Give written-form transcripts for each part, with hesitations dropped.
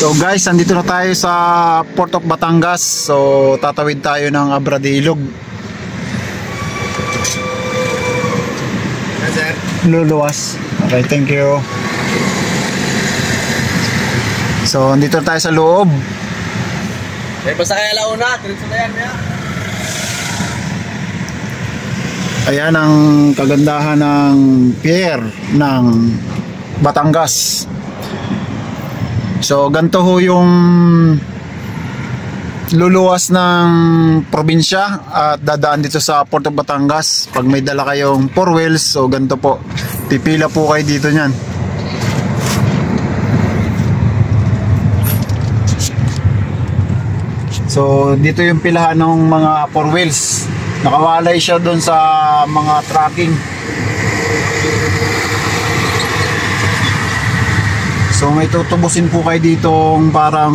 So guys, andito na tayo sa Port of Batangas. So tatawid tayo ng Abradilog. Yes, sir. Luluwas. Okay, thank you. So andito tayo sa loob. Basta kaya launa, diretso na yan ya. Ayan ang kagandahan ng pier ng Batangas. So ganito ho yung luluwas ng probinsya at dadaan dito sa Port of Batangas. Pag may dala kayong 4 wheels, so ganito po, pipila po kayo dito nyan. So dito yung pilahan ng mga 4 wheels. Nakawalay siya doon sa mga tracking. So may tutubusin po kayo ditong parang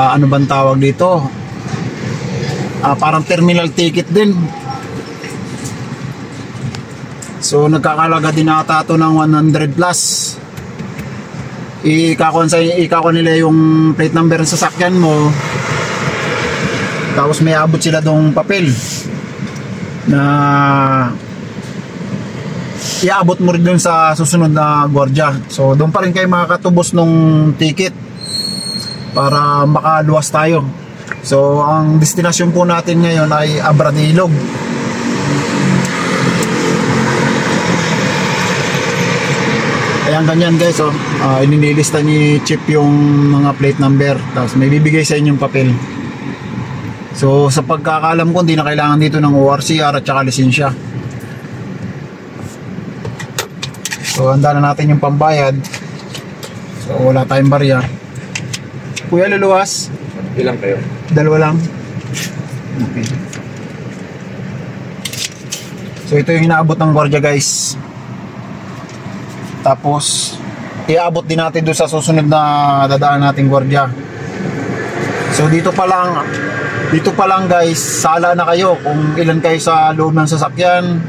ano bang tawag dito? Parang terminal ticket din. So nagkakalaga din ata ito ng 100 plus. Ikakon nila yung plate number ng sasakyan mo. Tapos may abot sila dong papel na iabot mo rin dun sa susunod na gwardiya. So doon pa rin kayo makakatubos nung ticket para makaluwas tayo. So ang destinasyon po natin ngayon ay Abradilog. Ayan, ganyan guys, ininilista ni Chip yung mga plate number, tapos may bibigay sa inyong papel. So sa pagkakalam ko, hindi na kailangan dito ng ORCR at saka lisensya. So handa na natin yung pambayad. So wala tayong barya. Kuya, luluwas? Ilang kayo? Dalawa lang. Okay. So ito yung inaabot ng gwardiya guys. Tapos iabot din natin doon sa susunod na dadaan nating gwardiya. So dito pa lang guys, sala na kayo kung ilan kayo sa loob ng sasakyan.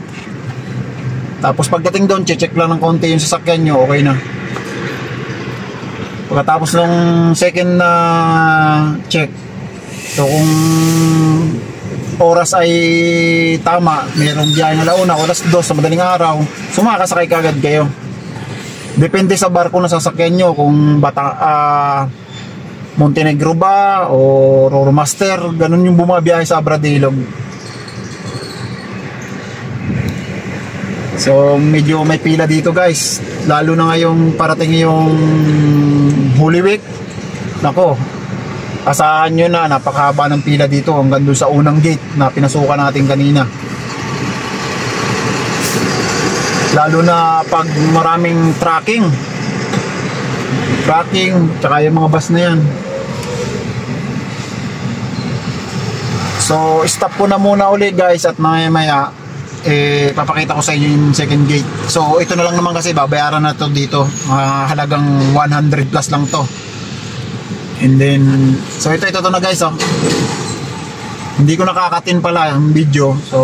Tapos pagdating doon, check lang ng konti yung sasakyan nyo, okay na. Pagkatapos ng second na check, so kung oras ay tama, mayroong biyahe na launa, alas 2 sa madaling araw, sumakasakay kagad kayo. Depende sa barko na sasakyan nyo, kung Montenegro ba o Roro Master, ganun yung bumabiyahe sa Abradilog. So medyo may pila dito guys, lalo na ngayong parating yung Holy Week. Nako, asahan nyo na, napakahaba ng pila dito hanggang doon sa unang gate na pinasukan natin kanina. Lalo na pag maraming tracking tsaka yung mga bus na yan. So stop ko na muna ulit guys, at maya papakita ko sa inyo yung second gate. So ito na lang naman kasi babayaran na to dito, halagang 100 plus lang to. And then so ito na guys, hindi ko nakakatin pala yung video. So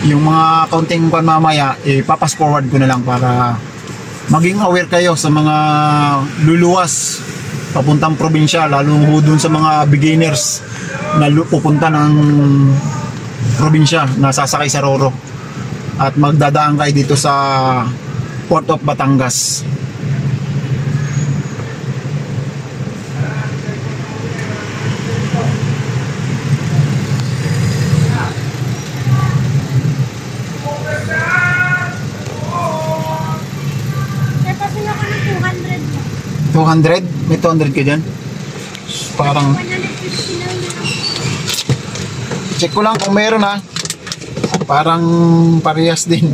yung mga counting pan mamaya, papas forward ko na lang para maging aware kayo sa mga luluwas papuntang probinsya, lalo dun sa mga beginners na pupunta ng probinsya na sasakay sa Roro at magdadaan kayo dito sa Port of Batangas. $200? May 200 ka dyan? Parang check ko lang kung meron ha. Parang parehas din.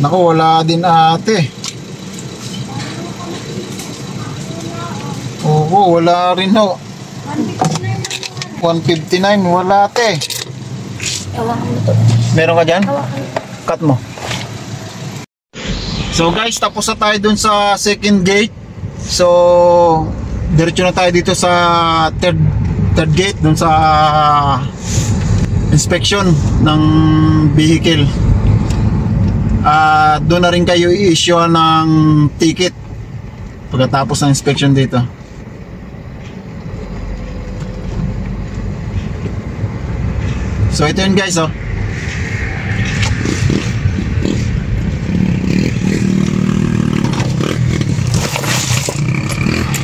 Naku, wala din ate. Oo, wala rin ho. 159, wala ate. Meron ka dyan? Cut mo. So guys, tapos na tayo dun sa second gate. So diretso na tayo dito sa third gate, dun sa inspection ng vehicle. At doon na rin kayo i-issue ng ticket pagkatapos ng inspection dito. So ito yun guys, oh.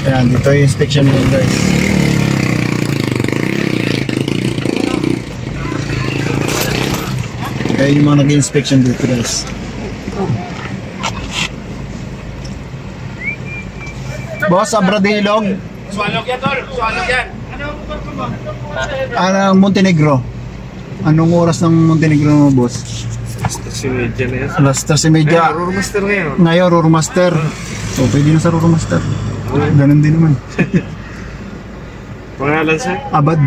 Ayan, dito yung inspection nyo guys. Kaya yung mga nag-inspection dito guys. Boss, Abradilog. Sualog yan, tol. Sualog yan. Montenegro. Anong oras ng Montenegro mo, boss? Sinidya na yan. Alas 3:30. Roormaster ngayon. Ngayon, Roormaster. So, pwede na sa Roormaster. Ganun din naman. Pangalan sir? Abad.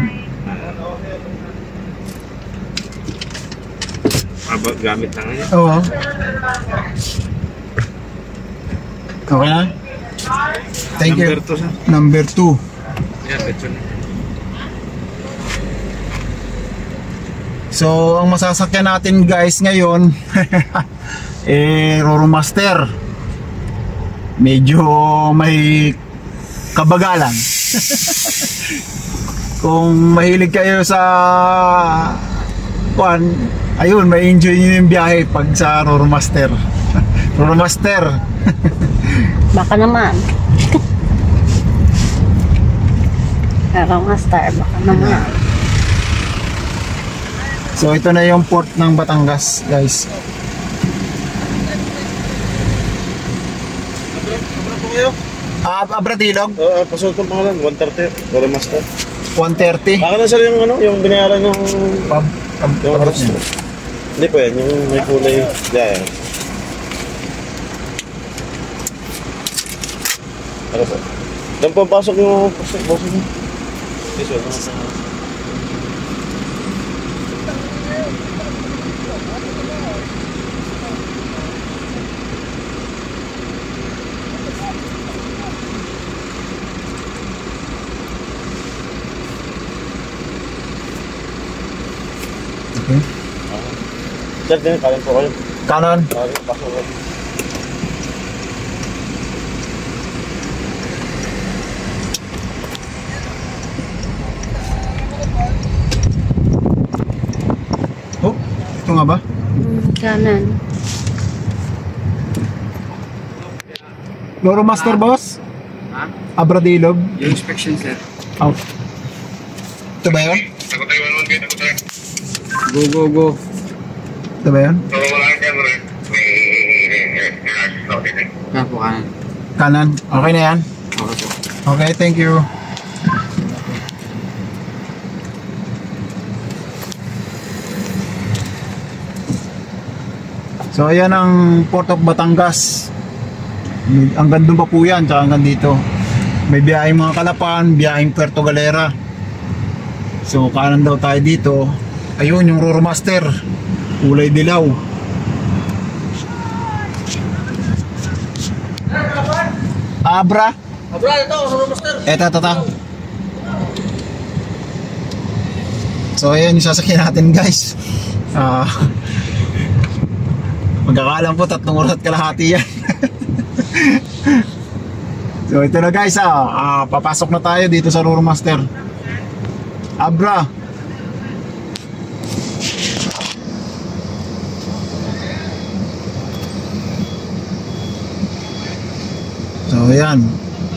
Abad gamit na ngayon. Oo. Okay na? Thank you. Number 2 sir. Number 2. Yan, petso na. So, ang masasakyan natin guys ngayon Roormaster. Medyo may kabagalan. Kung mahilig kayo sa ayun, may enjoy nyo yung biyahe pag sa Roormaster. Roormaster. Baka naman. Roormaster, baka naman. So ito na yung port ng Batangas guys. Abradilog. Pasok itong pangalan, 130. Roormaster. 130. Baka na sir yung ano, yung binayaran yung... yung Pabot arroz. niya. Hindi po yan, yung may kulay. Yan. Ano po? Doon po pasok yung boss niyo. Yes, sir. Okay. Sir, din, kanin po kayo. Kanan. Kanin, pasok kayo. Oh, ito nga ba? Kanan. Roormaster boss? Ha? Abradilog. Yung inspection, sir. Out. Ito ba yun? Go, go, go. Ito ba yun? Yan po, kanin. Kanan. Okay na yan? Okay po. Okay, thank you. So ayan ang Port of Batangas. Hanggang doon pa po yan, tsaka hanggang dito. May biyaheng mga Kalapan, biyaheng Puerto Galera. So kanan daw tayo dito. Ayun yung Roormaster, kulay dilaw. Abra. Abra, ito, Roormaster. Ito. So ayan yung sasakyan natin guys. Magkakalam po 3 oras at kalahati yan. So ito na guys, papasok na tayo dito sa Roormaster. Abra. So ayan,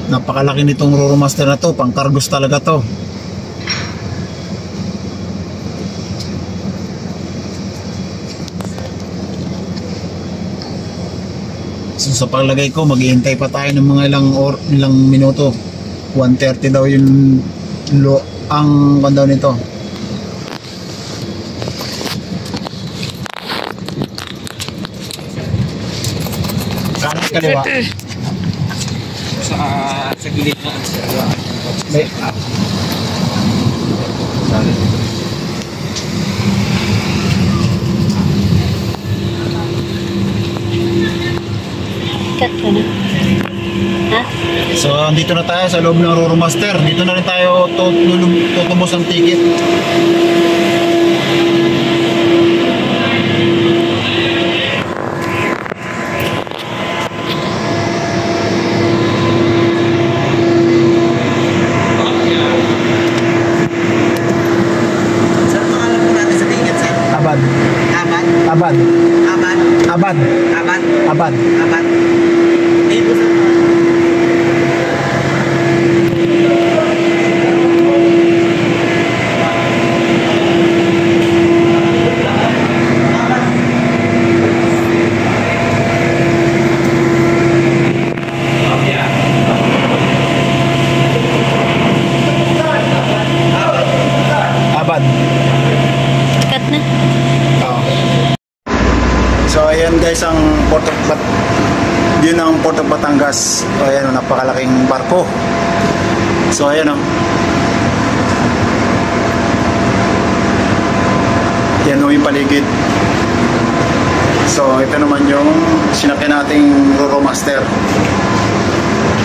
napakalaki nitong Roormaster na to, pang cargos talaga to. So sa paglagay ko, maghihintay pa tayo ng mga ilang minuto. 1:30 daw yung ang daw nito. Kanan kaliwa. Sa gilid na. May, Cut ka na. Ha? so andito na tayo sa loob ng Roormaster. Dito na rin tayo tutubos ang ticket. Abad. Abad. Abad. Abad. Abad. Abad. Di po sa... Abad. Cut na. Oo. So ayan guys ang yun ang Port of Batangas. So ayan, napakalaking barko. So ayan o. Yan o yung paligid. So ito naman yung sinakyan nating Roro Master.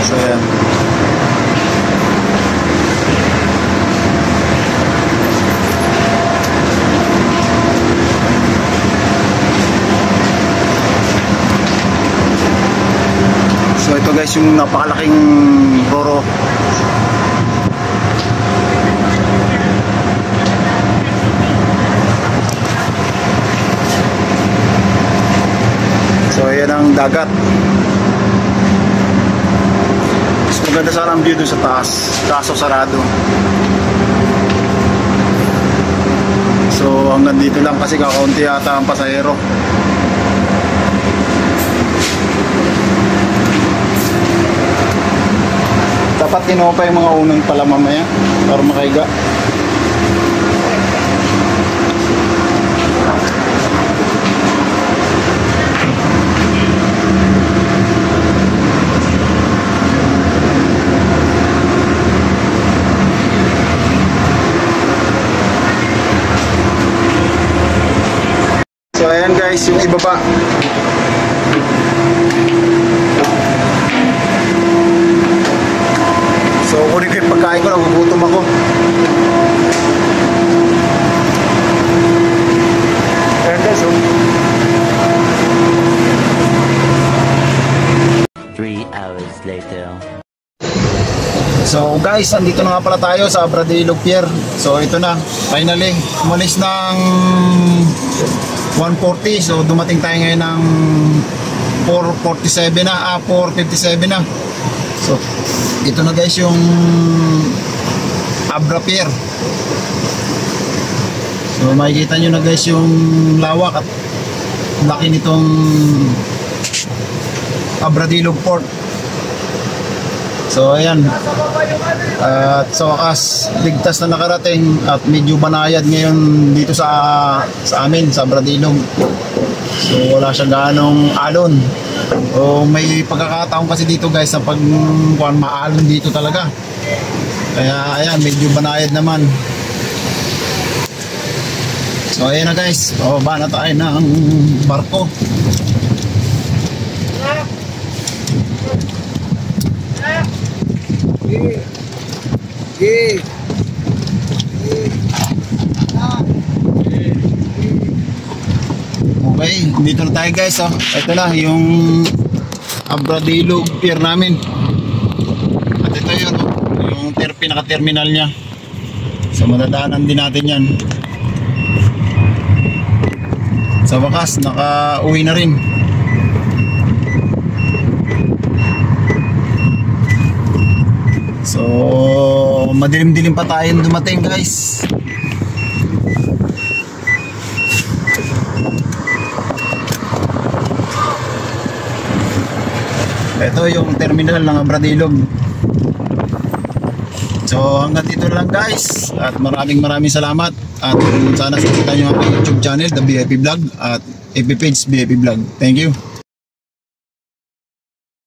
So ayan. So ito guys yung napakalaking Roro. So ayan ang dagat. Mas maganda sana ang view doon sa taas, kaso sarado. So hanggang dito lang kasi kakaunti yata ang pasahero. Dapat kinuha pa yung mga unang pala mamaya para makaiga. So ayan guys, yung ibaba. So kunin ko yung pagkain ko, nagugutom ako. Ayan guys, oh. 3 hours later. So guys, andito na nga pala tayo sa Abradillo Pier. So ito na, finally, umalis ng 1:40. So dumating tayo ngayon ng 4:47 na, 4:57 na. So ito na guys yung Abra Pier. So makikita nyo na guys yung lawak at laki nitong Abradillo Port. So ayan, at sa wakas ligtas na nakarating at medyo banayad ngayon dito sa amin sa Abradillo. So wala siya ganong alon. So may pagkakataon kasi dito guys sa pag maalon dito talaga. Kaya ayan, medyo banayad naman. So ayan na guys, bababa na tayo ng barko. Okay, dito na tayo guys. Oh. Ito na yung Abradillo Pier namin. At ito yun, yung pinaka-terminal nya. So madadaanan din natin yan. Sa wakas, naka-uwi na rin. So madilim-dilim pa tayong dumating guys. Ito yung terminal ng Abradillo. So hanggang dito lang guys. At maraming salamat. At sana suportahan nyo ang YouTube channel, The VIP Vlog, at FB page, VIP Vlog. Thank you.